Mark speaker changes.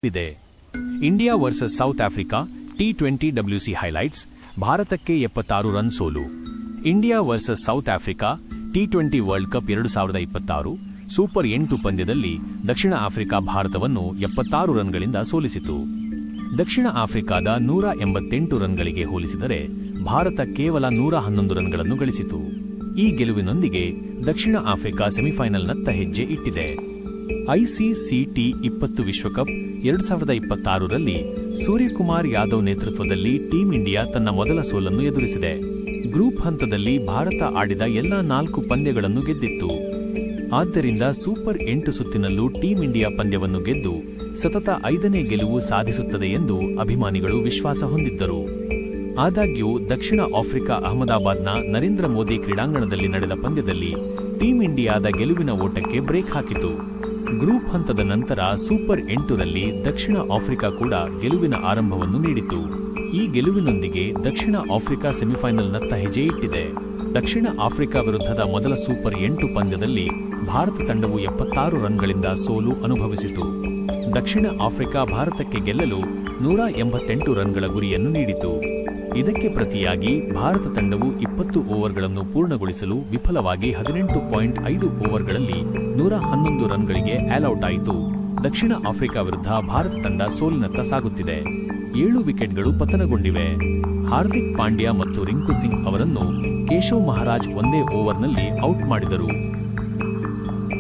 Speaker 1: ಇದೆ. India versus south Africa T20 WC highlights. ಭಾರತಕ್ಕೆ 76 run ಸೋಲು. India versus south Africa T20 world cup 2026 super 8 ಪಂದ್ಯದಲ್ಲಿ ದಕ್ಷಿಣ Africa ಭಾರತವನ್ನು 76 ರನ್ಗಳಿಂದ ಸೋಲಿಸಿತು. ದಕ್ಷಿಣ ಆಫ್ರಿಕಾದ 188 ರನ್ಗಳಿಗೆ ಹೋಲಿಸಿದರೆ ಭಾರತ ಕೇವಲ 111 ರನ್ಗಳನ್ನು ಗಳಿಸಿತು. ಈ ಗೆಲುವಿನೊಂದಿಗೆ ದಕ್ಷಿಣ ಆಫ್ರಿಕಾ ಸೆಮಿಫೈನಲ್ನತ್ತ ಹೆಜ್ಜೆ ಇಟ್ಟಿದೆ. ICC ಟಿ20 ವಿಶ್ವಕಪ್ 2026ರಲ್ಲಿ ಸೂರ್ಯಕುಮಾರ್ ಯಾದವ್ ನೇತೃತ್ವದಲ್ಲಿ ಟೀಂ ಇಂಡಿಯಾ ತನ್ನ ಮೊದಲ ಸೋಲನ್ನು ಎದುರಿಸಿದೆ. ಗ್ರೂಪ್ ಹಂತದಲ್ಲಿ ಭಾರತ ಆಡಿದ ಎಲ್ಲಾ 4 ಪಂದ್ಯಗಳನ್ನು ಗೆದ್ದಿತ್ತು. ಆದ್ದರಿಂದ ಸೂಪರ್ 8 ಸುತ್ತಿನಲ್ಲೂ ಟೀಂ ಇಂಡಿಯಾ ಪಂದ್ಯವನ್ನು ಗೆದ್ದು ಸತತ 5ನೇ ಗೆಲುವು ಸಾಧಿಸುತ್ತದೆ ಎಂದು ಅಭಿಮಾನಿಗಳು ವಿಶ್ವಾಸ ಹೊಂದಿದ್ದರು. ಆದಾಗ್ಯೂ ದಕ್ಷಿಣ ಆಫ್ರಿಕಾ ಅಹಮದಾಬಾದ್ನ ನರೇಂದ್ರ ಮೋದಿ ಕ್ರೀಡಾಂಗಣದಲ್ಲಿ ನಡೆದ ಪಂದ್ಯದಲ್ಲಿ ಟೀಂ ಇಂಡಿಯಾದ ಗೆಲುವಿನ ಓಟಕ್ಕೆ ಬ್ರೇಕ್ ಹಾಕಿತು. ಗ್ರೂಪ್ ಹಂತದ ನಂತರ ಸೂಪರ್ 8ರಲ್ಲಿ ದಕ್ಷಿಣ ಆಫ್ರಿಕಾ ಕೂಡ ಗೆಲುವಿನ ಆರಂಭವನ್ನು ನೀಡಿತು. ಈ ಗೆಲುವಿನೊಂದಿಗೆ ದಕ್ಷಿಣ ಆಫ್ರಿಕಾ ಸೆಮಿಫೈನಲ್ನತ್ತ ಹೆಜ್ಜೆ ಇಟ್ಟಿದೆ. ದಕ್ಷಿಣ ಆಫ್ರಿಕಾ ವಿರುದ್ಧದ ಮೊದಲ ಸೂಪರ್ 8 ಪಂದ್ಯದಲ್ಲಿ ಭಾರತ ತಂಡವು 76 ರನ್ಗಳಿಂದ ಸೋಲು ಅನುಭವಿಸಿತು. ದಕ್ಷಿಣ ಆಫ್ರಿಕಾ ಭಾರತಕ್ಕೆ ಗೆಲ್ಲಲು 188 ರನ್ಗಳ ಗುರಿಯನ್ನು ನೀಡಿತು. ಇದಕ್ಕೆ ಪ್ರತಿಯಾಗಿ ಭಾರತ ತಂಡವು 20 ಓವರ್ಗಳನ್ನು ಪೂರ್ಣಗೊಳಿಸಲು ವಿಫಲವಾಗಿ 18.5 ಓವರ್ಗಳಲ್ಲಿ 111 ರನ್ಗಳಿಗೆ ಆಲ್ಔಟ್ ಆಯಿತು. ದಕ್ಷಿಣ ಆಫ್ರಿಕಾ ವಿರುದ್ಧ ಭಾರತ ತಂಡ ಸೋಲಿನತ್ತ ಸಾಗುತ್ತಿದೆ. 7 ವಿಕೆಟ್ಗಳು ಪತನಗೊಂಡಿವೆ. ಹಾರ್ದಿಕ್ ಪಾಂಡ್ಯ ಮತ್ತು ರಿಂಕು ಸಿಂಗ್ ಅವರನ್ನು ಕೇಶವ್ ಮಹಾರಾಜ್ ಒಂದೇ ಓವರ್ನಲ್ಲಿ ಔಟ್ ಮಾಡಿದರು.